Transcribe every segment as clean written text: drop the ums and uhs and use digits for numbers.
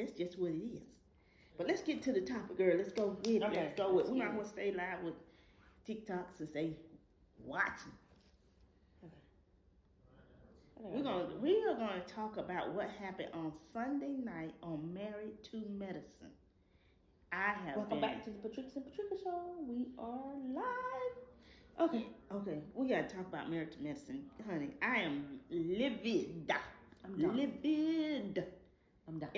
just what it is. But let's get to the topic, girl. Let's go with it. Okay. Let's go with. We're not gonna stay live with TikTok since they watching. We are gonna talk about what happened on Sunday night on Married to Medicine. Welcome back to the Patrix&Patrica show. We are live. Okay. We gotta talk about Married to Medicine, honey. I am livid. I'm done. Livid. I'm done.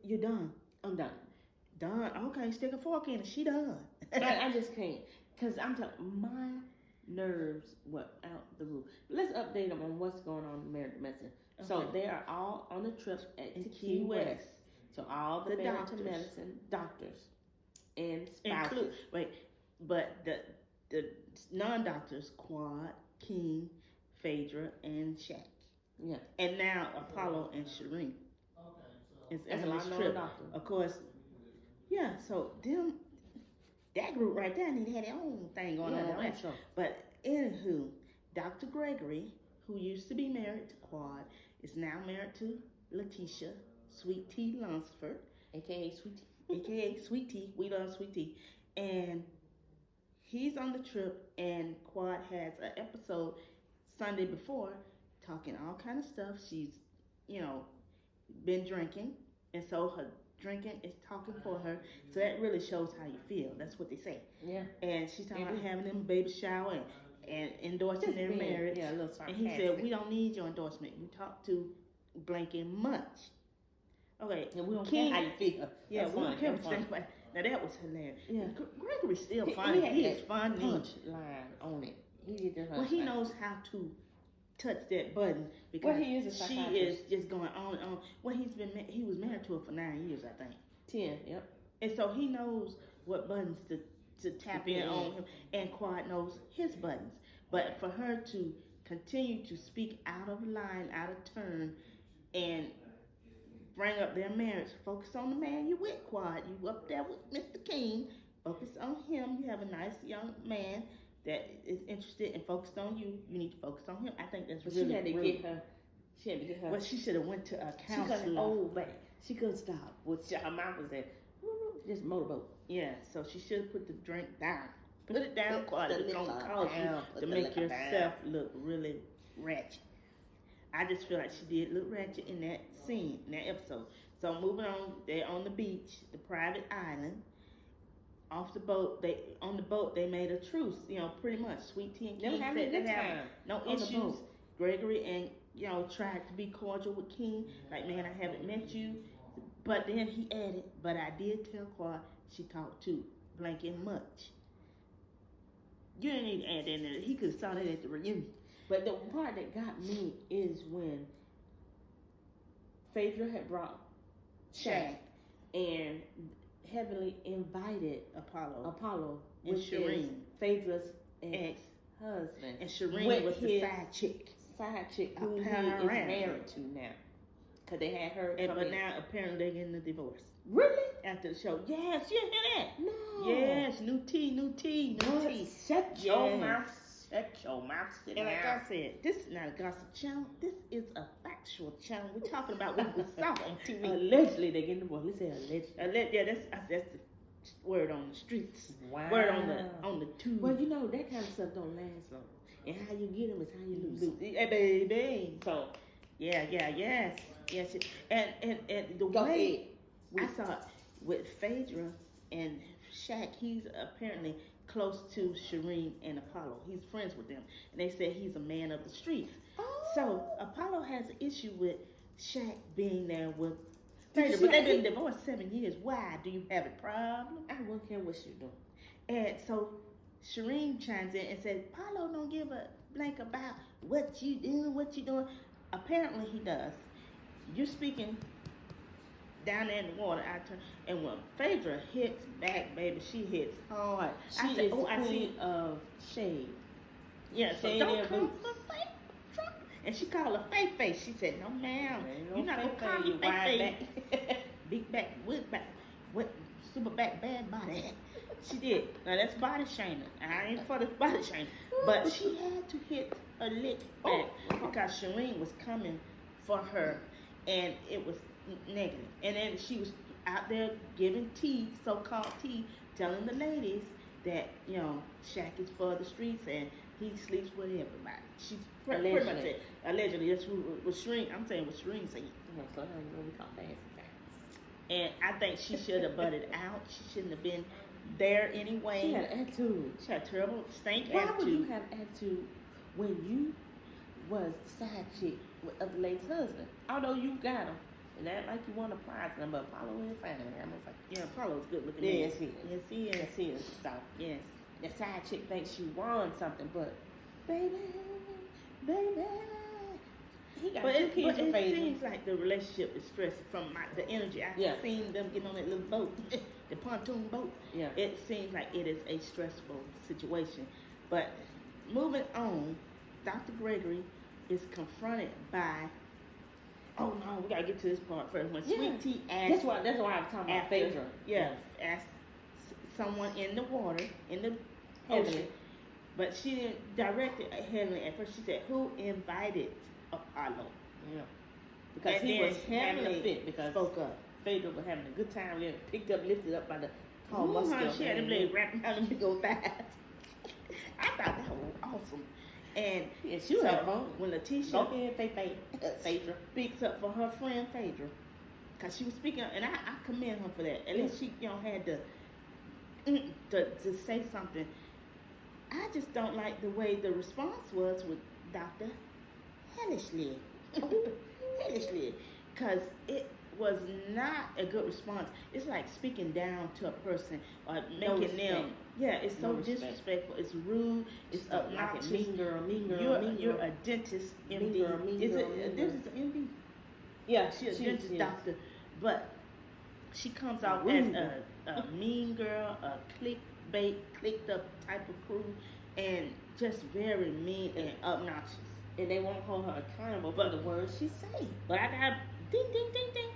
You're done. I'm done. Done. Okay, stick a fork in it. She done. I just can't. Because I'm telling my nerves went out the roof. Let's update them on what's going on in Married to Medicine. Okay. So they are all on the trip to Key West. So all the Married to Medicine doctors and spouses. But the non-doctors, Quad, King, Phaedra, and Shaq. Yeah. And now Apollo and Shireen. It's a lot of trip. Of course. Yeah, so that group right there, they had their own thing going on. Right? Sure. But anywho, Dr. Gregory, who used to be married to Quad, is now married to Letitia, Sweet Tea Lunsford. A.K.A. Sweet Tea. A.K.A. Sweet Tea. We love Sweet Tea. And he's on the trip, and Quad has an episode Sunday before talking all kind of stuff. She's, been drinking, and so her drinking is talking for her. So that really shows how you feel. That's what they say. Yeah. And she's talking about having them baby shower and endorsing their marriage. Yeah, a little sarcastic. And he said, we don't need your endorsement. You talk to blank and much. Okay. And we don't care how you feel. Yeah, we don't care what you think. Now that was hilarious. Yeah. Gregory's still funny. He is funny. Punch line on it. He knows how to touch that button because she is just going on and on. Well, he was married to her for 9 years, I think. 10, yep. And so he knows what buttons to tap in on him, and Quad knows his buttons. But for her to continue to speak out of line, out of turn, and bring up their marriage, focus on the man you with, Quad. You up there with Mr. King. Focus on him. You have a nice young man that is interested and focused on you. You need to focus on him. I think that's really. She had to get her. Well, she should have went to a counselor. She got old back. She couldn't stop. Her mouth was at just motorboat. Yeah, so she should have put the drink down. Put it down, Quad. It's gonna cause you to make yourself look really ratchet. I just feel like she did look ratchet in that scene, in that episode. So moving on, they're on the beach, the private island. Off the boat, they made a truce. Pretty much. Sweet Tea and King said they have no issues. Gregory and tried to be cordial with King. Like, man, I haven't met you. But then he added, but I did tell Quad she talked to blank and much. You didn't need to add that in there. He could have saw that at the reunion. But the part that got me is when Phaedra had brought Shaq and heavily invited Apollo and Shireen, Phaedra's ex-husband. And Shireen was the side chick. Who he is married to now. Because they had her but now apparently they're getting a divorce. Really? After the show. Yes, you hear that? No. Yes, new tea. Shut your mouth. Shut your mouth. And like I said, this is not a gossip channel. This is a factual channel. We're talking about what we saw on TV. Allegedly, they're getting divorced. Let's say allegedly. Yeah, that's the word on the streets. Wow. Word on the tube. Well, that kind of stuff don't last long. And how you get them is how you lose them. Hey, baby. So, yes. And the way I saw it with Phaedra and Shaq, he's apparently close to Shireen and Apollo. He's friends with them. And they said he's a man of the streets. Oh. So, Apollo has an issue with Shaq being there with Phaedra. But they've been divorced 7 years. Why? Do you have a problem? I wouldn't care what you're doing. And so Shireen chimes in and says, Apollo don't give a blank about what you doing. Apparently he does. You're speaking down there in the water, and when Phaedra hits back, baby, she hits hard. She is the queen of shade. Yeah, so don't come for Phaedra. And she called her Faye. She said, no, ma'am. You're not going to call you Faye. Big back, wood back, super back, bad body. She did. Now, that's body shaming. I ain't for the body shaming. But she had to hit a lick back because Shireen was coming for her. And it was negative. And then she was out there giving tea, so-called tea, telling the ladies that, you know, Shaq is for the streets and he sleeps with everybody. She's pretty much it. Allegedly, that's what Shreen, I'm saying what Shreen said. So how you know we call fancy facts. And I think she should have butted out. She shouldn't have been there anyway. She had attitude. She had terrible stank Why attitude. would you have attitude when you was the side chick of the lady's husband? Although you got him. And act like you want to prize him, but Apollo is fine. I'm just like, yeah, Apollo's good looking. Yes, he is. Yes, he is. Yes, he is. So, yes. The side chick thinks she won something, but baby, he got two kids but it seems like the relationship is stressed from the energy. I've seen them get on that little boat, the pontoon boat. Yeah. It seems like it is a stressful situation. But moving on, Dr. Gregory is confronted by. Oh no, we gotta get to this part first. When Sweet Tea asked, that's why I'm talking about Phaedra. Yeah, asked someone in the water, in the ocean, but she didn't direct it at Heavenly at first. She said, "Who invited Apollo?" Yeah, because and he was having a fit. Because spoke up. Phaedra was having a good time. Getting picked up, lifted up by the tall muscular. She had them legs wrapped around them big old thighs. I thought that was awesome. And yeah, she was having fun. When Letitia speaks up for her friend Phaedra, because she was speaking up, and I commend her for that. At least she, you know, had to say something. I just don't like the way the response was with Dr. Hellishly. Hellishly. Because it was not a good response. It's like speaking down to a person or making them. Yeah, it's so disrespectful. It's rude. It's obnoxious. Mean girl. You're a dentist, MD. Is it a dentist, MD? Yeah, she's a dentist doctor. But she comes out as a mean girl, a clicked up type of crew, and just very mean and obnoxious. And they won't hold her accountable for the words she say. But I got ding, ding, ding, ding.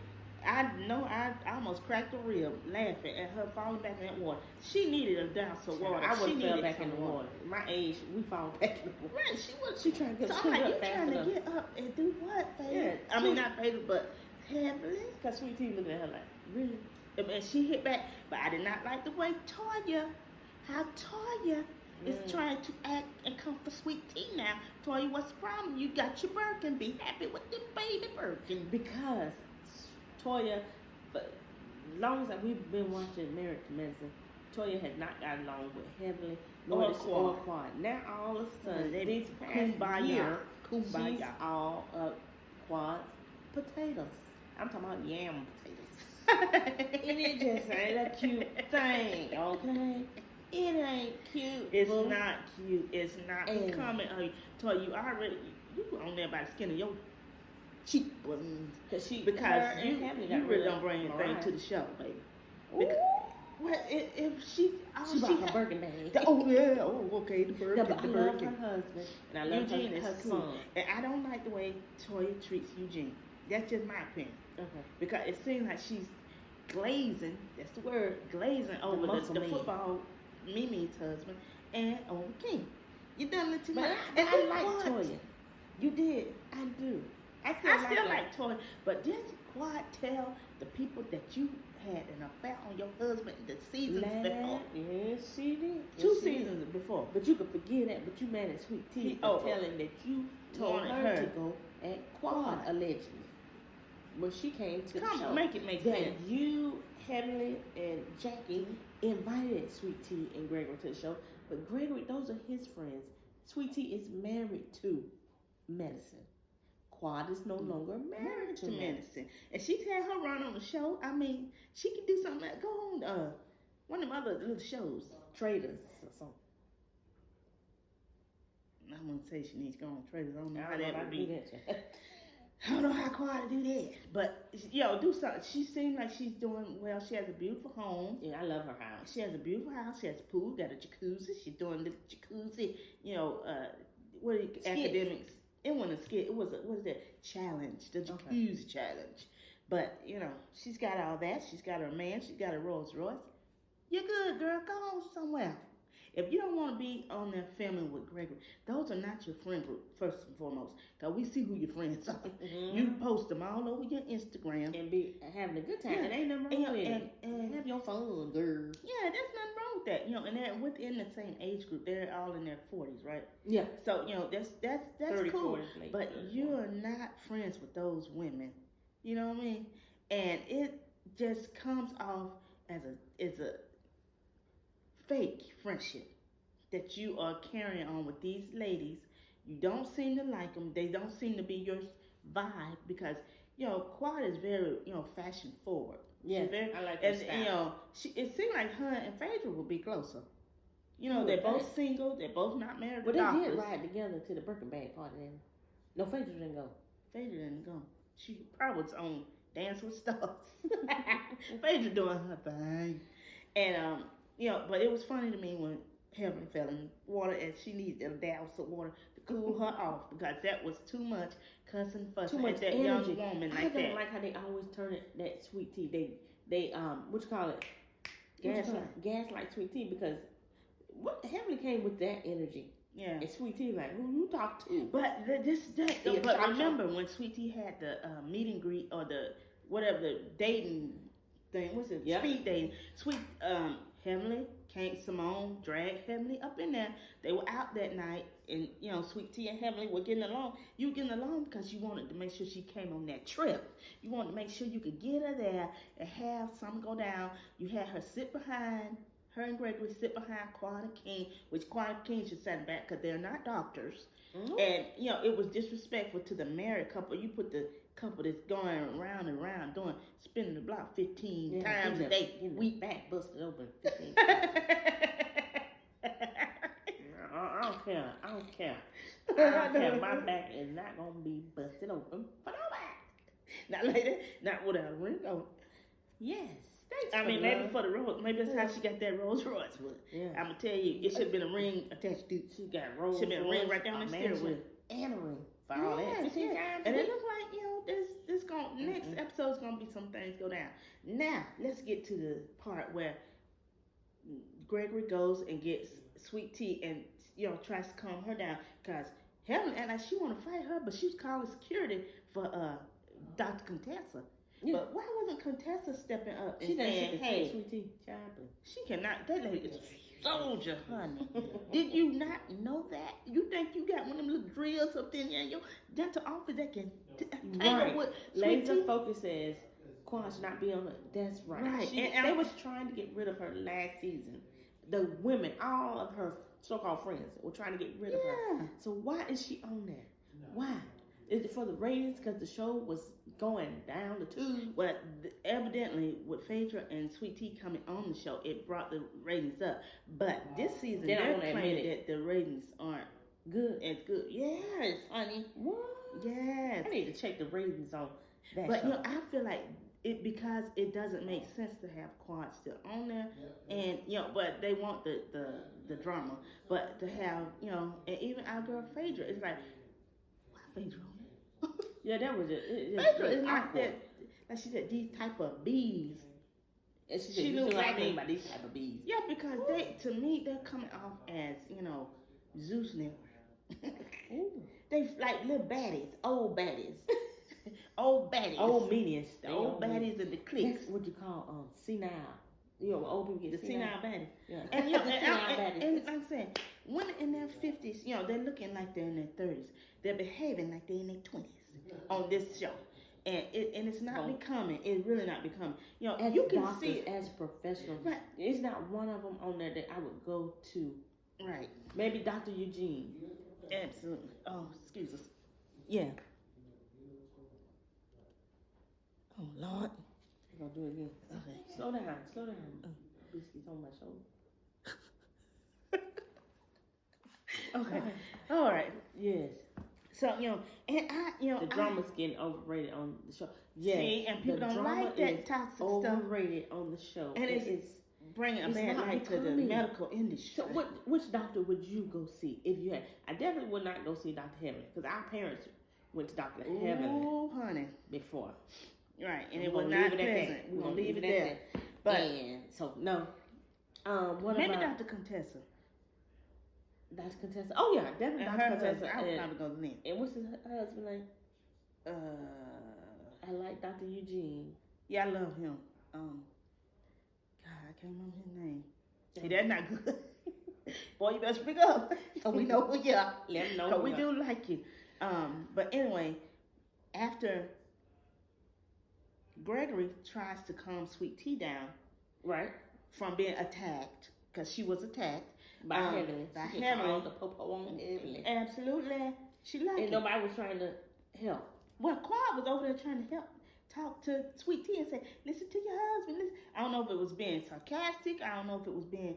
I know I almost cracked a rib laughing at her falling back in that water. She needed a douse of water. I would have fell back in the water. My age, we fall back in the water. Right, she was. She trying to get up faster. You trying to get up and do what, Faith? Yeah, I mean, not Faith, but Heavenly. Because Sweet Tea looking at her like, really? And she hit back, but I did not like the way how Toya is trying to act and come for Sweet Tea now. Toya, what's the problem? You got your Birkin. Be happy with the baby Birkin. Because Toya, but as long as we've been watching Married to Medicine, Toya has not gotten along with Heavenly or Quad. Now all of a sudden, this past year, she's all up Quad's potatoes. I'm talking about yam potatoes. And it just ain't a cute thing, okay? It ain't cute. It's not cute. It's not becoming. Toya, you already on there by the skin of your cheekbones because you really don't bring anything to the show, baby. Because, if she brought her Birkin bag. Okay, the Birkin. I love her husband, and I love Eugene her is cool. And I don't like the way Toya treats Eugene. That's just my opinion. Okay. Because it seems like she's glazing. That's the word, glazing over the football Mimi's husband and over King. You done it too much. And I like Toya. You did. I do. I still like Toya, but didn't Quad tell the people that you had an affair on your husband the seasons before? Yes, she did. Two seasons before. But you could forget that. But you mad at Sweet Tea for telling that you told her to go at Quad allegedly. When she came to the show, make it make that sense. You, Heavenly, and Jackie invited Sweet Tea and Gregory to the show, but Gregory, those are his friends. Sweet Tea is married to Medicine. Quad is no longer married to Medicine. And she's had her run on the show. I mean, she can do something like go on one of them other little shows. Traders or something. I'm going to say she needs to go on Traders. I don't know how that would be. I don't know how Quad to do that. But, do something. She seems like she's doing well. She has a beautiful home. Yeah, I love her house. She has a beautiful house. She has a pool, got a jacuzzi. She's doing the jacuzzi, what are the academics? It wasn't a skit. It was what is that? Challenge. The jacuzzi challenge. But, she's got all that. She's got her man. She's got a Rolls Royce. You're good, girl. Go on somewhere. If you don't want to be on there filming with Gregory, those are not your friend group, first and foremost. Because we see who your friends are. Mm-hmm. You post them all over your Instagram. And be having a good time. Yeah. And ain't nothing wrong with it. And have your fun, girl. Yeah, there's nothing wrong with that. And they're within the same age group. They're all in their 40s, right? Yeah. So, that's 30, cool. 40s, but you're not friends with those women. You know what I mean? And it just comes off as a fake friendship that you are carrying on with these ladies. You don't seem to like them. They don't seem to be your vibe because, Quad is very, fashion forward. Yeah, I like that style. And, it seemed like her and Phaedra would be closer. They're both single. They're both not married to doctors. They did ride together to the Birkin bag party then. No, Phaedra didn't go. Phaedra didn't go. She probably was on Dance with Stars. Phaedra doing her thing. And, but it was funny to me when Heaven fell in water and she needed a douse of water to cool her off because that was too much cussing, fussing at that young woman like that. I don't like how they always turn it that sweet tea. They what you call it? Gaslight sweet tea because what Heavenly came with that energy. Yeah. And Sweet Tea like, who you talk to? But remember when Sweet Tea had the meet and greet or the dating thing, what's it? Yep. Speed dating. Heavenly, Simone dragged Heavenly up in there. They were out that night, and Sweet Tea and Heavenly were getting along. You were getting along because you wanted to make sure she came on that trip. You wanted to make sure you could get her there and have something go down. You had her sit behind. Her and Gregory sit behind Quad and King, which Quad and King should sit back because they're not doctors. Mm-hmm. And it was disrespectful to the married couple. You put the couple that's going around and around spinning the block 15 times a day. Weak back busted open 15 times. I don't care. I don't care. My back is not going to be busted open for nobody. Not like that. Not without a ring on. Yes. Maybe for the Rolls. Maybe that's how she got that Rolls Royce. Yeah. I'm gonna tell you, it should have been a ring attached to. She got Rolls. Should have been a ring right down the steering wheel and a ring for all that. 15 times. And it looks like this next episode's gonna be some things go down. Now let's get to the part where Gregory goes and gets Sweet Tea and tries to calm her down because Helen and she want to fight her, but she's calling security for Dr. Contessa. Yeah. But why wasn't Contessa stepping up and saying, hey, Sweet Tea, she cannot, that lady is a soldier, honey. Did you not know that? You think you got one of them little drills up in there in your dental office that can tangle with laser focus says Quan should not be on it. That's right. They was trying to get rid of her last season. The women, all of her so-called friends were trying to get rid of her. So why is she on there? Why? Is it for the ratings because the show was going down the tube? Well, evidently, with Phaedra and Sweet Tea coming on the show, it brought the ratings up. But this season, they're claiming that the ratings aren't as good. Yes, honey. What? Yes. I need to check the ratings on that but, show. I feel like because it doesn't make sense to have Quad still on there. And, but they want the drama. But to have, and even our girl Phaedra, it's like, why Phaedra on there? Yeah, that was it. Phaedra is not that, like she said, these type of bees. And she looks like by these type of bees. Yeah, because to me, they're coming off as, Zeus and they like little baddies, old baddies. Old baddies. Old meanies. The old baddies and the cliques. That's what you call senile. Old people get the senile baddie. Yeah. And I'm saying, women in their 50s, they're looking like they're in their 30s. They're behaving like they're in their 20s on this show. And it's not becoming. It's really not becoming. As you can doctors, see it. as professionals. Right. It's not one of them on there that I would go to. Right. Maybe Dr. Eugene. Absolutely. Oh, excuse us. Yeah. Oh, Lord. I'm going to do it again. Okay. Slow down. Biscuits on my shoulder. Okay. All right. Yes. So, and the drama's getting overrated on the show. Yes. See, and people don't like that toxic stuff. Overrated on the show. And it's bringing a bad light to the medical industry. So which doctor would you go see if you had? I definitely would not go see Dr. Heaven because our parents went to Dr. Heaven. Oh, honey. Before. Right, and it was not pleasant. We're going to leave it there. But, so, no. What maybe about Dr. Contessa. Dr. Contessa. Oh yeah, definitely And Dr. her Contessa. husband, I would probably go Lynn. And what's her husband name? I like Dr. Eugene. Yeah, I love him. God, I can't remember his name. See, that's not good. Boy, you better speak up so we know who you are. Let them know. Cause we do like you. But anyway, after Gregory tries to calm Sweet Tea down, right, from being attacked, because she was attacked by Heavenly. By Heavenly. The Popo on Heavenly. Absolutely, she liked it. And nobody was trying to help. Well, Quad was over there trying to help. Talk to Sweet Tea and say, listen to your husband. Listen. I don't know if it was being sarcastic. I don't know if it was being,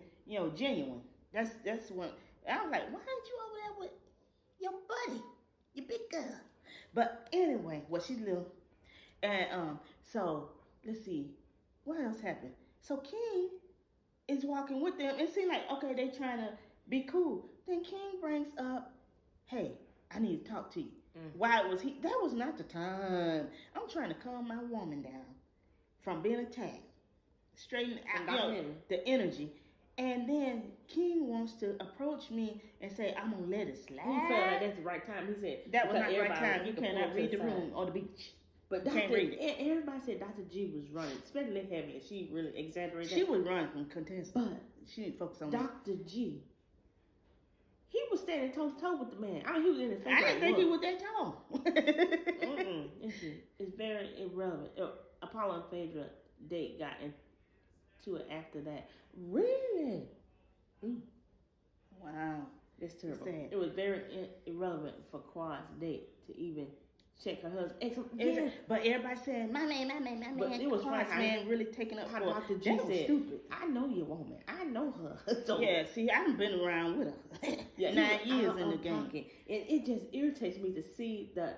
genuine. That's what I was like. Why aren't you over there with your buddy, your big girl? But anyway, she's little, and so let's see, what else happened? So King is walking with them. It seemed like okay, they trying to be cool. Then King brings up, hey, I need to talk to you. Why was he? That was not the time. I'm trying to calm my woman down from being attacked, straighten out the energy. And then King wants to approach me and say, "I'm gonna let it slide." He felt like that's the right time. He said that was not the right time. You cannot read the room or the beach. But everybody said Dr. G was running, especially Heavenly. She really exaggerated. She was running from contestant, but she didn't focus on Dr. G. He was standing toe to toe with the man. I mean, he was in his face. I didn't think he was that tall. It's very irrelevant. Apollo and Phaedra date got into it after that. Really? Wow. That's terrible. It was very irrelevant for Quad's date to even check her husband. But everybody said, my man. But it was Quad's man really taking up how for Dr. G said, stupid. I know your woman. I know her. So, yeah, see, I haven't been around with her. 9 years in the game. It just irritates me to see the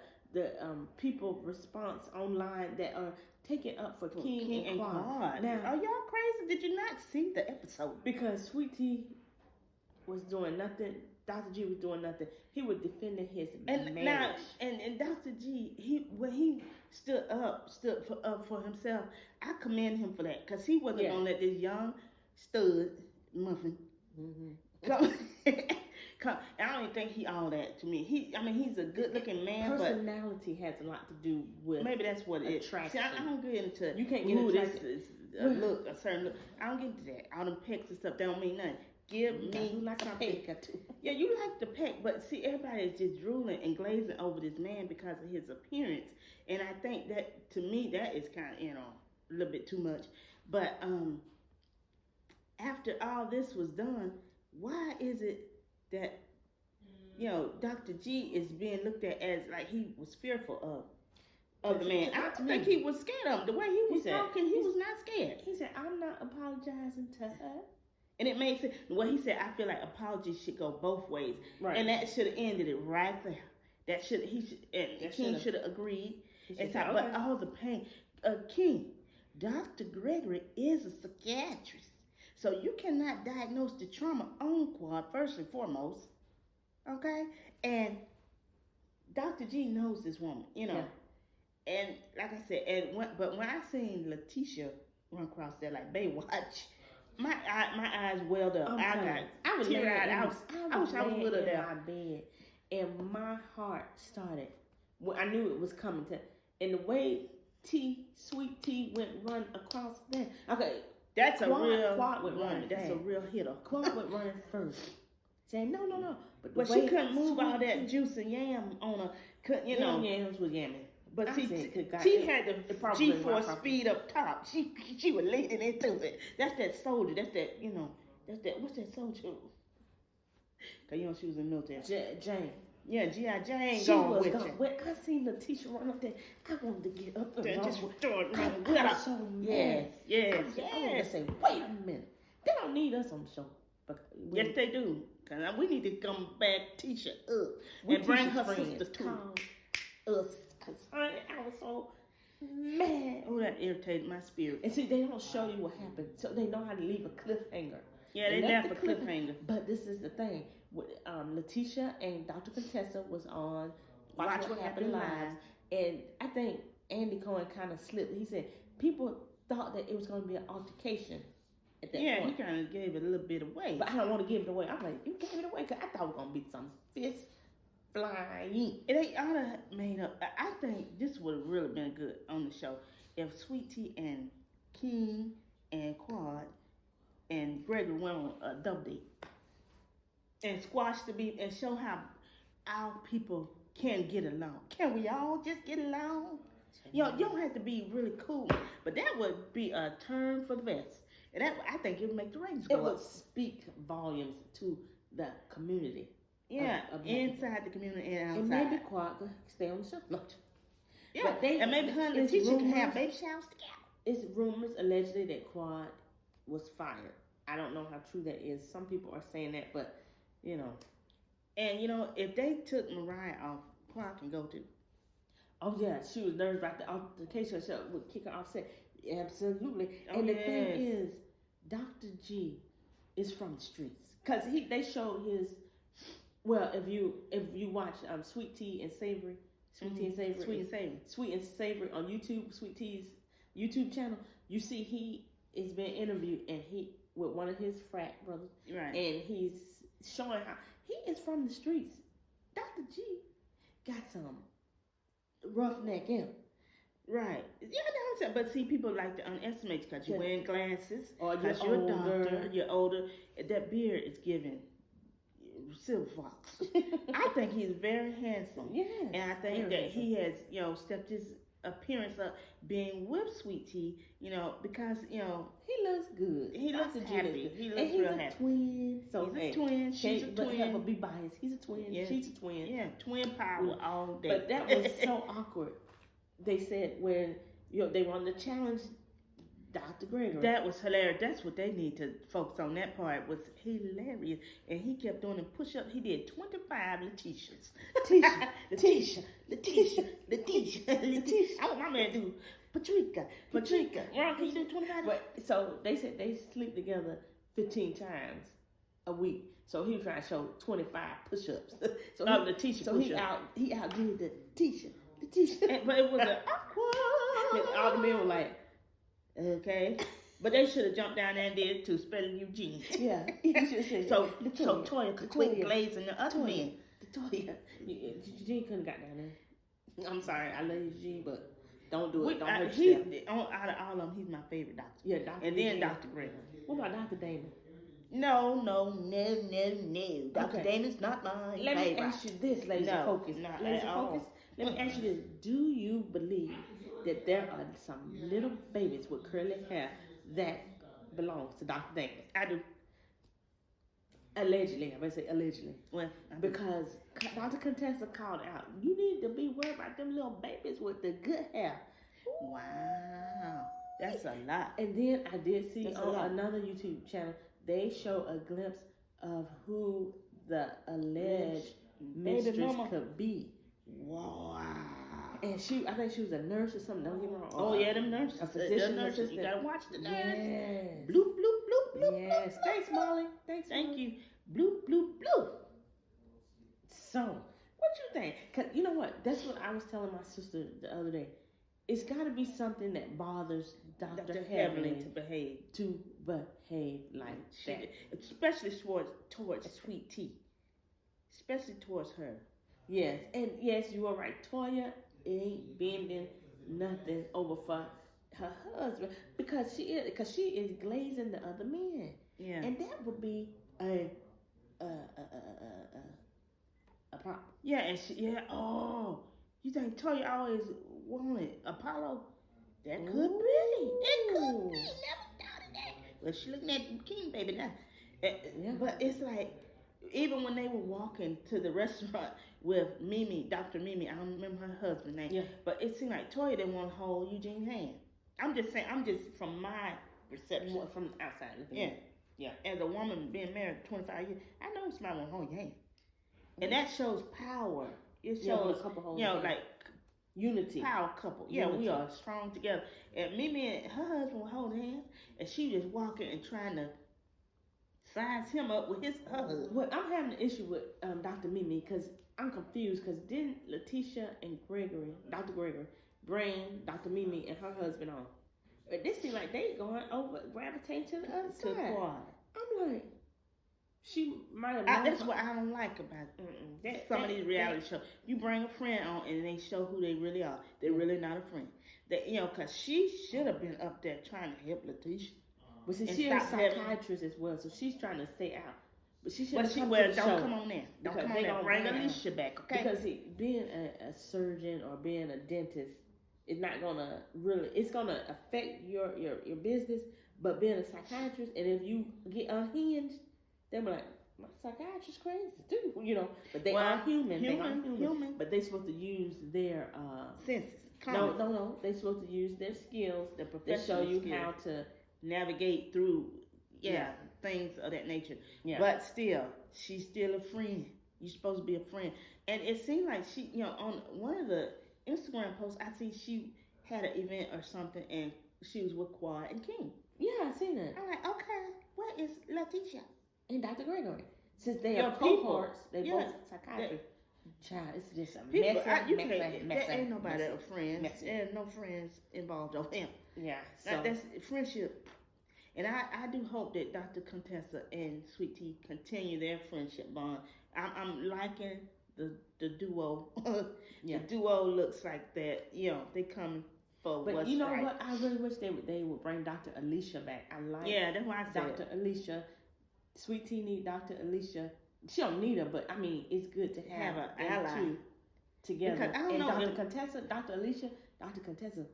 people response online that are taking up for King and Quad. Now, are y'all crazy? Did you not see the episode? Because Sweet Tea was doing nothing. Dr. G was doing nothing. He was defending his marriage. Now, and Dr. G, when he stood up for himself, I commend him for that. Because he wasn't going to let this young stud muffin come. I don't even think he all that to me. He's a good looking man. Personality has a lot to do with maybe that's what it is. See, I don't get into you can't get attracted. Look, a certain look. I don't get into that. All them pecks and stuff, that don't mean nothing. Give me like a peck too. Yeah, you like the peck, but see, everybody is just drooling and glazing over this man because of his appearance, and I think that to me that is kind of a little bit too much. But after all this was done, why is it that Dr. G is being looked at as like he was fearful of the man? I don't think he was scared of him. The way he was talking, he was not scared. He said, "I'm not apologizing to her." And it makes it, he said, I feel like apologies should go both ways. Right. And that should have ended it right there. King should have agreed. But all the pain. King, Dr. Gregory is a psychiatrist. So you cannot diagnose the trauma on Quad, first and foremost. Okay? And Dr. G knows this woman, Yeah. And like I said, but when I seen Letitia run across there like Baywatch, my eyes welled up. I was teary-eyed. I wish I was with her there. My bed, and my heart started. When I knew it was coming to, and the way Sweet Tea went run across there. Okay, that's Quad went running. That's a real hitter. Quad went running first, saying no. But she couldn't move all that juice and yam on her. Yams was yamming. But see, T had the G-force speed up top. She was leading into it. That's that soldier. That's that, what's that soldier? Because, she was in the military. Jane. Yeah, G.I. Jane she going was with gone. you. When I seen Letitia run up there, I wanted to get up there. Just start running. I was so mad. Yes. I wanted to say, wait a minute. They don't need us on the show. Yes, they do. Because we need to come back Tisha up and bring her sister to us. Cause I was so mad. Oh, that irritated my spirit. And see, they don't show you what happened, so they know how to leave a cliffhanger. Yeah, they left a cliffhanger. But this is the thing: Letitia and Dr. Contessa was on Watch What Happened Live, and I think Andy Cohen kind of slipped. He said people thought that it was going to be an altercation, at that point. He kind of gave it a little bit away. But I don't want to give it away. I'm like, you gave it away because I thought it was going to be some fist flying. They ought to made up. I think this would have really been good on the show if Sweet Tea and King and Quad and Gregory went on a double date and squash the beef and show how our people can get along. Can we all just get along? You don't have to be really cool, but that would be a turn for the best. And that, I think it would make the ratings go up. It would speak volumes to the community. Yeah, inside the community and outside. And maybe Quad could stay on the show. No. Yeah, but and maybe her and the teacher can have baby showers together. It's rumors allegedly that Quad was fired. I don't know how true that is. Some people are saying that, but you know. And you know, if they took Mariah off, Quad can go too. Oh yeah, she was nervous about the altercation would kick her off set. Absolutely. And the thing is, Dr. G is from the streets. Cause they showed his. Well, if you watch Sweet Tea and Savory, Sweet and Savory on YouTube, Sweet Tea's YouTube channel, you see he is being interviewed and he with one of his frat brothers, right? And he's showing how he is from the streets. Dr. G got some roughneck in him. Right. Yeah, I know what I'm saying. But see, people like to underestimate you because you're wearing glasses, or because you're a doctor, you're older. That beard is giving silver fox. I think he's very handsome. Yes. And I think that he has, stepped his appearance up being with Sweet Tea, because, he looks good. He looks happy. He looks real happy. He's a twin. So he's a twin. She's a twin. But be biased. He's a twin. Yeah. She's a twin. Yeah, twin power all day. But that was so awkward. They said when they wanted to challenge Dr. Gregory. That was hilarious. That's what they need to focus on. That part was hilarious. And he kept doing a push-up. He did 25 Letitias. Letitia. I want my man to do Patrika. Ron, can you do 25? But, so they said they sleep together 15 times a week. So he was trying to show 25 push-ups. So Letitia push-up. He outdid the Letitia. But it was an awkward. And all the men were like, okay. But they should have jumped down there and did it too, spelling Eugene. Yeah. So Toya could quit glazing the other men. Toya. Eugene couldn't have got down there. I'm sorry, I love Eugene, but don't do it. Don't hurt yourself. Out of all of them, he's my favorite doctor. Yeah, Dr. And then Dr. Gregory. What about Dr. Damon? No. Dr. Damon's not my favorite. Let me ask you this, Laser Focus. Laser Focus. Let me ask you this. Do you believe that there are some little babies with curly hair that belongs to Dr. Damon? I do. Allegedly. I'm going to say allegedly. Well, because Dr. Contessa called out, you need to be worried about them little babies with the good hair. Wow. That's a lot. And then I did see on another YouTube channel, they show a glimpse of who the alleged mistress could be. Wow. And I think she was a nurse or something. Don't get me wrong. Oh yeah, them nurses. A physician nurses. You gotta watch the nurse. Yes. Bloop bloop bloop bloop. Yes. Thanks, Molly. Thank you. Bloop bloop bloop. So, what you think? Cause you know what? That's what I was telling my sister the other day. It's got to be something that bothers Dr. Heavenly to behave like that, especially towards Sweet Tea, especially towards her. Yes, and yes, you are right. Toya ain't bending nothing over for her husband because she is glazing the other men. Yeah, and that would be a problem. Yeah, and you think Toya always wanted Apollo? That could be. It could be. Never doubted that. Well, she looking at King baby now. Yeah. But it's like, even when they were walking to the restaurant with Mimi, Dr. Mimi, I don't remember her husband's name. Yeah. But it seemed like Toya didn't want to hold Eugene's hand. I'm just saying, from my perception. From outside looking in. at. Yeah. As a woman being married 25 years, I know somebody won't hold your hand. And that shows power. It shows, like unity. Power couple. Yeah, we are strong together. And Mimi and her husband were holding hands, and she was walking and trying to size him up with her husband. Well, I'm having an issue with Dr. Mimi because I'm confused because didn't Letitia and Dr. Gregory, bring Dr. Mimi and her husband on? This seems like they going over, gravitating to the other side. Quad. I'm like, she might have. That's what I don't like about some of these reality shows. You bring a friend on and they show who they really are. They're really not a friend. That because she should have been up there trying to help Letitia. But since she's a psychiatrist as well, so she's trying to stay out. But she should have come on there. Don't come on there. Bring Alicia back, okay? Because being a surgeon or being a dentist is not gonna really. It's gonna affect your business. But being a psychiatrist, and if you get unhinged, they'll be like, my psychiatrist crazy too, But they are human. They are human. But they're supposed to use their senses. No. They're supposed to use their skills to show you how to navigate through things of that nature. Yeah. But still, she's still a friend. You're supposed to be a friend. And it seemed like she, on one of the Instagram posts, I see she had an event or something, and she was with Quad and King. Yeah, I seen it. I'm like, okay, what is Letitia? And Dr. Gregory. Since they are cohorts, they both psychiatrists. Child, it's just a mess. There ain't nobody a friend. There's no friends involved over him. Yeah. So that's friendship. And I do hope that Dr. Contessa and Sweet Tea continue their friendship bond. I'm liking the duo. The duo looks like that. They come for but what's you know right. what? I really wish they would bring Dr. Alicia back. I like. Yeah, that's why I said Dr. Alicia. Sweet Tea need Dr. Alicia. She don't need her, but I mean, it's good to have an ally two together. Because I don't know Dr. Contessa, Dr. Alicia, Dr. Contessa,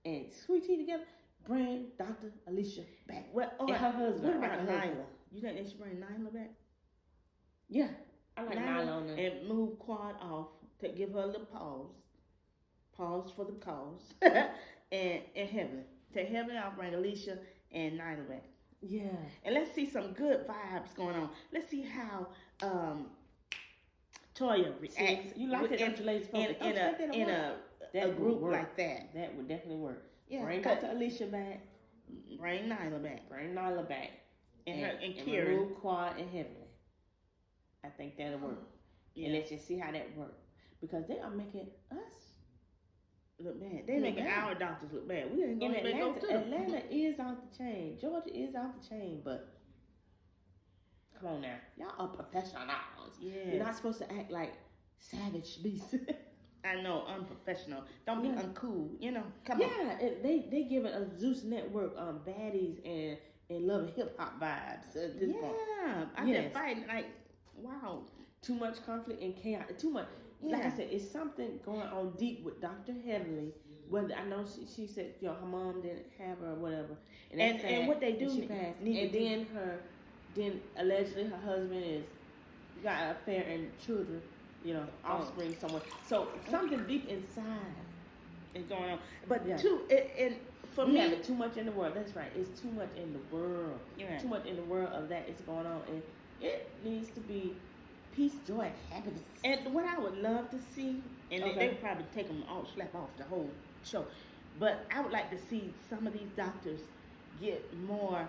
and Sweet Tea together. Bring Dr. Alicia back. And her husband. What about Nyla? You think they should bring Nyla back? Yeah, I like Nyla on there. And move Quad off to give her a little pause. Pause for the cause. and Heaven. Take Heaven out, bring Alicia and Nyla back. Yeah. And let's see some good vibes going on. Let's see how Toya reacts. You like it in a group like that. That would definitely work. Yeah. Bring Dr. Alicia back. Bring Nyla back. And Kieran. Remove Quad and Heaven. I think that'll work. Yeah. And let's just see how that works. Because they are making us look bad. They making our doctors look bad. We ain't going to go too. Atlanta is off the chain. Georgia is off the chain, but come on now. Y'all are professionals. Yeah. You're not supposed to act like savage beasts. I know, unprofessional. Don't be uncool. Come on. Yeah, they giving us Zeus Network baddies and love and hip hop vibes at this point. Yeah, I've been fighting like wow. Too much conflict and chaos. Too much. Yeah. Like I said, it's something going on deep with Dr. Headley. Whether I know she said her mom didn't have her or whatever, and what they do, she passed. Then allegedly her husband got an affair and children, offspring somewhere. So something deep inside is going on. But for me, have too much in the world. That's right. It's too much in the world. Yeah. Too much in the world of that is going on, and it needs to be peace, joy, and happiness. And what I would love to see, and they would probably take them all, slap off the whole show, but I would like to see some of these doctors get more,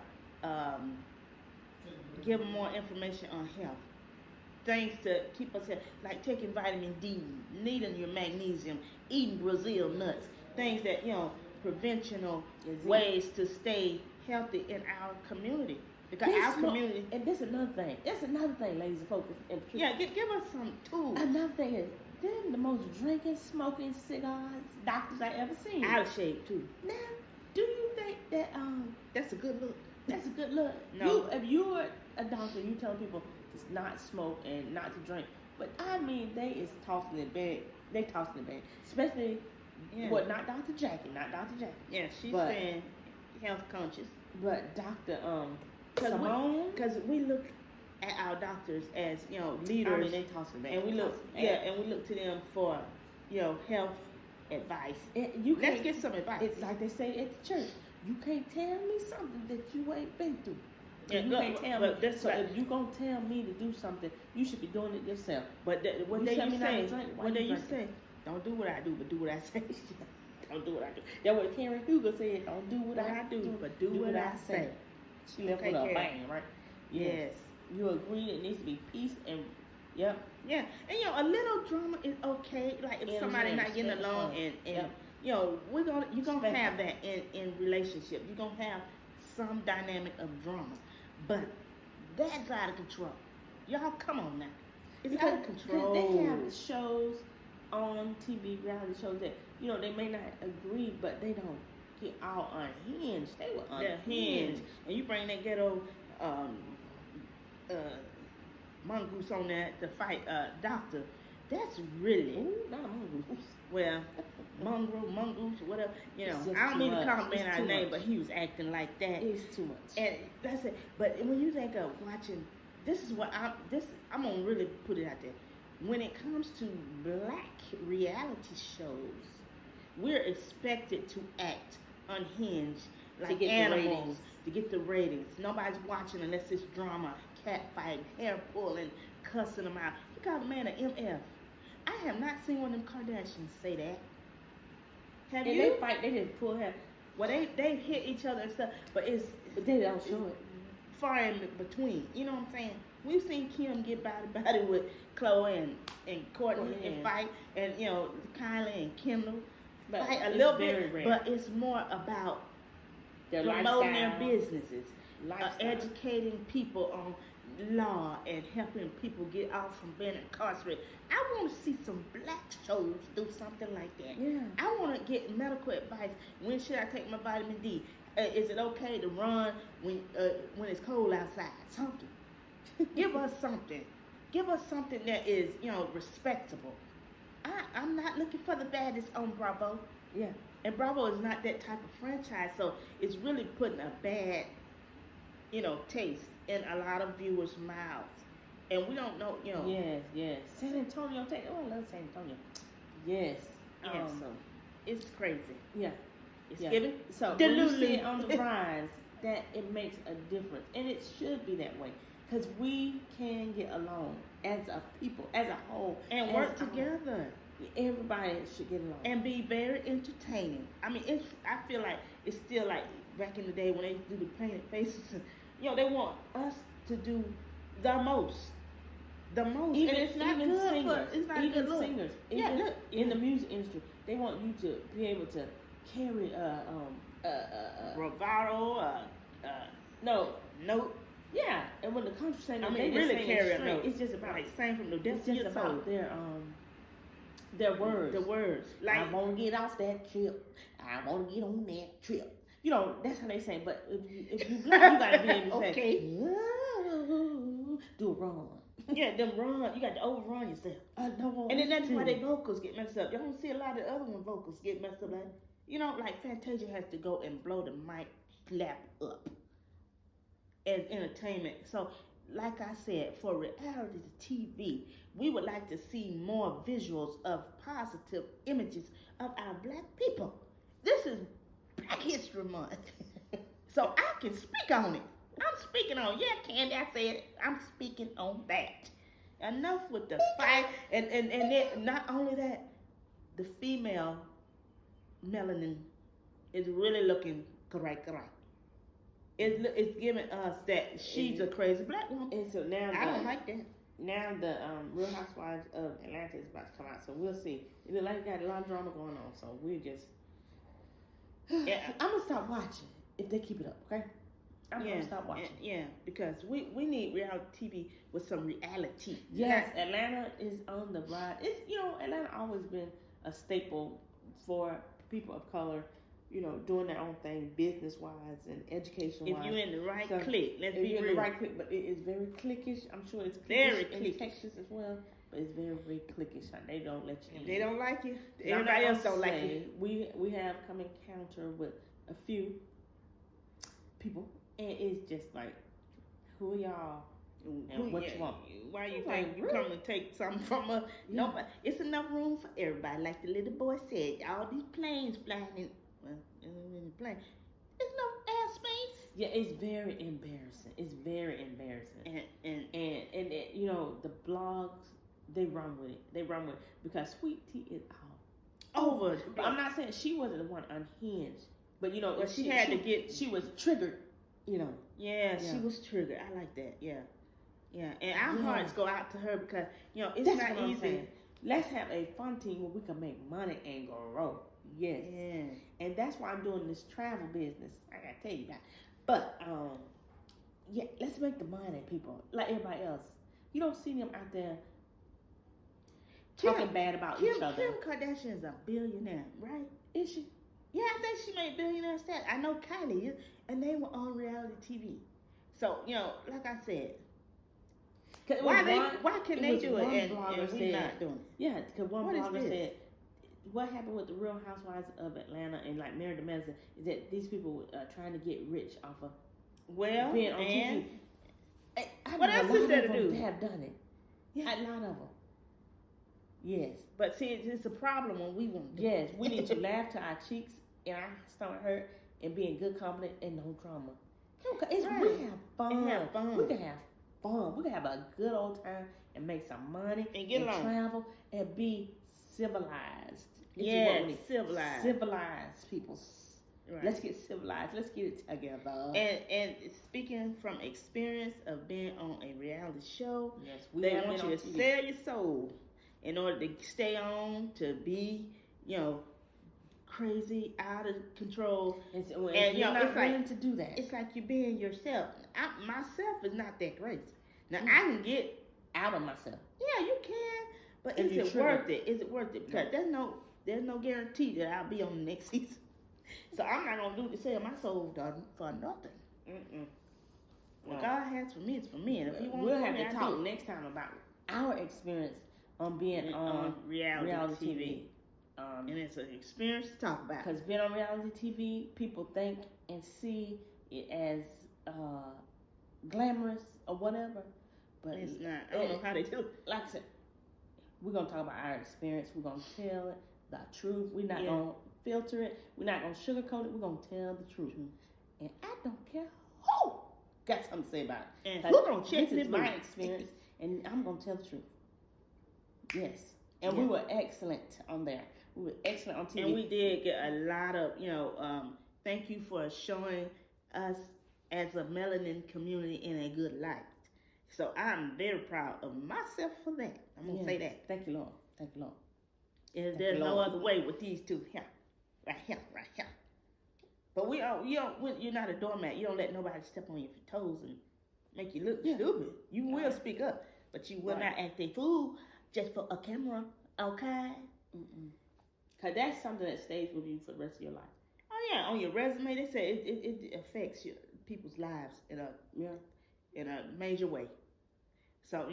give them more information on health. Things to keep us healthy, like taking vitamin D, needing your magnesium, eating Brazil nuts, things that, preventional ways to stay healthy in our community. Because our community. And this is another thing. That's another thing, ladies and folks. Yeah, give us some tools. Another thing is, they're the most drinking, smoking cigars doctors I ever seen. Out of shape, too. Now, do you think that, that's a good look? That's a good look. No. If you're a doctor, you tell people to not smoke and not to drink. But, I mean, they is tossing it back. They tossing it back. Especially, not Dr. Jackie. Not Dr. Jackie. Yeah, she's saying health conscious. But Dr. Because we look at our doctors as leaders. I mean, they tossing back. And we look to them for health advice. Let's get some advice. It's like they say at the church. You can't tell me something that you ain't been through. Yeah, you can't tell me. So if you gonna tell me to do something, you should be doing it yourself. But what they you say? Don't do what I do, but do what I say. Don't do what I do. That's what Karen Hugo said. Don't do what I do, but do what I say. She left with a bang, right? Yes. You agree it needs to be peace and yeah. And a little drama is okay. Like if somebody not getting along and you know, you're gonna have that in relationship. You're gonna have some dynamic of drama, but that's out of control. Y'all, come on now. It's out of control. They have shows on TV, reality shows that, you know, they may not agree, but they don't get all unhinged. They were unhinged. And you bring that ghetto mongoose on that to fight doctor. That's really... Ooh, not a mongoose. Well, mongoose, whatever. You know, I don't mean to call a man out of name, but he was acting like that. It's too much. And that's it. But when you think of watching, this is what I'm going to really put it out there. When it comes to black reality shows, we're expected to act unhinged like animals to get the ratings. Nobody's watching unless it's drama, cat fighting, hair pulling, cussing them out. You call a man an MF. I have not seen one of them Kardashians say that. Have you? They fight, they just pull hair. Well, they hit each other and stuff, but they don't show it. Far in between. You know what I'm saying? We've seen Kim get body with Khloe and Courtney and fight, and you know Kylie and Kendall fight a little bit, rare. But it's more about their promoting lifestyle, their businesses, educating people on law and helping people get off from being incarcerated. I want to see some black shows do something like that. Yeah. I want to get medical advice. When should I take my vitamin D? Is it okay to run when it's cold outside? Something. Give us something. Give us something that is, you know, respectable. I'm not looking for the baddest on Bravo. Yeah. And Bravo is not that type of franchise, so it's really putting a bad, you know, taste in a lot of viewers' mouths. And we don't know, you know. Yes. San Antonio, I love San Antonio. Yes. It's crazy. Yeah. It's giving. So when you see it on the rise, that it makes a difference. And it should be that way. Because we can get along as a people, as a whole. And work together. Everybody should get along. And be very entertaining. I mean, I feel like it's still like back in the day when they do the painted faces. You know, they want us to do the most. Even, and it's not even good singers. It's not even good look. Singers. Yeah, look. In the music industry, they want you to be able to carry bravado, note. Yeah, and when the country singer, I mean, they really just carry a straight. note. It's just about sing from the depths of your soul. Their words. The words. Like, I want to get off that trip. I want to get on that trip. You know, that's how they say. But if you black, you gotta be able to say, do a run. Yeah, them run. You got to overrun yourself. And then that's why their vocals get messed up. You don't see a lot of other one vocals get messed up. Like, you know, like Fantasia has to go and blow the mic flap up as entertainment. So, like I said, for reality TV, we would like to see more visuals of positive images of our black people. This is Black History Month. So I can speak on it. I'm speaking on, Candy, I said it. I'm speaking on that. Enough with the fight. And then not only that, the female melanin is really looking correct. It's giving us that she's a crazy black woman. And so now I don't like that. Now the Real Housewives of Atlanta is about to come out, so we'll see. It looks like got a lot of drama going on, so we just. I'm gonna stop watching if they keep it up, okay? I'm gonna stop watching. Yeah, because we need reality TV with some reality. Yes, Atlanta is on the rise. It's Atlanta always been a staple for people of color. Doing their own thing, business-wise and education-wise. If you're in the right clique, let's be real. In the right clique, but it is very cliquish. I'm sure it's very in Texas as well, but it's very, very cliquish. They don't let you in. They don't like you. Everybody else don't like you. We have come encounter with a few people, and it's just like, who are y'all? And what you want? Why you think you come to take something from us? Yeah. Nobody. It's enough room for everybody. Like the little boy said, all these planes flying in. In the plane. There's no airspace. Yeah, it's very embarrassing. It's very embarrassing. And the blogs, they run with it. Because Sweet Tea is all over. But I'm not saying she wasn't the one unhinged. But she was triggered. Yeah, she was triggered. I like that. Yeah. And our hearts go out to her because it's that's not easy. Let's have a fun team where we can make money and grow. Yes. Yeah. And that's why I'm doing this travel business. I gotta tell you about. But yeah, let's make the money, people. Like everybody else, you don't see them out there talking bad about each other. Kim Kardashian is a billionaire, right? Is she? Yeah, I think she made billionaire status. I know Kylie is, and they were on reality TV. So like I said, why can they do it and we not doing it? Yeah, because one blogger said, what happened with the Real Housewives of Atlanta and like Mary DeMessa is that these people are trying to get rich off of being on TV. What else is there to do? Have done it. Yeah, a lot of them. Yes, but see, it's a problem when we want to. Yes, we need to laugh till our cheeks and our stomach hurt and be in good company and no drama. We have fun. We can have fun. We can have a good old time and make some money and travel and be civilized. Civilized. Civilized people. Right. Let's get civilized. Let's get it together. And speaking from experience of being on a reality show, yes, they want you to sell your soul in order to stay on, to be, crazy, out of control. And you're not willing to do that. It's like you're being yourself. Myself is not that crazy. Now, I can get out of myself. Yeah, you can. But is it worth it? Is it worth it? Because there's no guarantee that I'll be on the next season. So I'm not going to sell my soul for nothing. What God has for me is for me. And if we'll have to talk next time about our experience on being on reality TV. And it's an experience to talk about. Because being on reality TV, people think and see it as glamorous or whatever. But it's not. I don't know how they do it. Like I said, we're going to talk about our experience. We're going to tell it, the truth. We're not going to filter it. We're not going to sugarcoat it. We're going to tell the truth. And I don't care who got something to say about it. And who's going to check this is my experience, and I'm going to tell the truth. Yes. And we were excellent on there. We were excellent on TV. And we did get a lot of, thank you for showing us as a melanin community in a good light. So I'm very proud of myself for that. I'm going to say that. Thank you, Lord. Thank you, Lord. There's no other way with these two here. Right here. But you're not a doormat. You don't let nobody step on your toes and make you look stupid. You will speak up, but you will not act a fool just for a camera, okay? Because that's something that stays with you for the rest of your life. Oh, yeah. On your resume, they say it affects people's lives in a major way. So,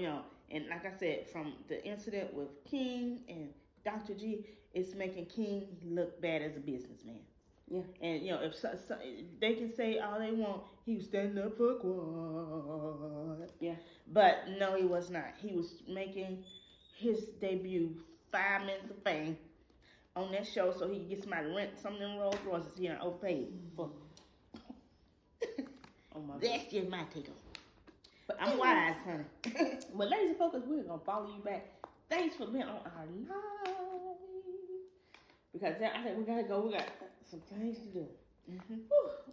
and like I said, from the incident with King and Dr. G, it's making King look bad as a businessman. Yeah. And, if they can say all they want, he was standing up for quad. Yeah. But no, he was not. He was making his debut 5 minutes of fame on that show so he can get somebody to rent some of them Rolls Royces he overpaid for. That's just my take on it. But I'm wise, honey. Well, ladies and folks, we're going to follow you back. Thanks for being on our live. Because I think we got to go. We got some things to do.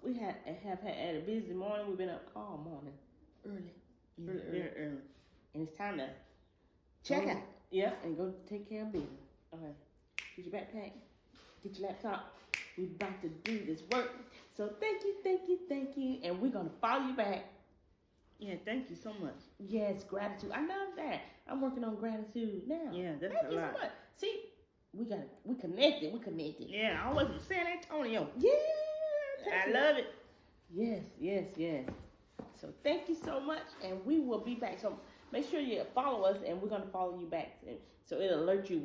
We have had a busy morning. We've been up all morning. Very early. And it's time to check out. Yeah, and go take care of business. Okay. Get your backpack. Get your laptop. We're about to do this work. So thank you. And we're going to follow you back. Yeah, thank you so much. Yes, gratitude. I love that. I'm working on gratitude now. Yeah, that's thank a lot. Thank you so much. See, we connected. Yeah, I was in San Antonio. Yeah. I love it. Yes. So thank you so much, and we will be back. So make sure you follow us, and we're going to follow you back. So it'll alert you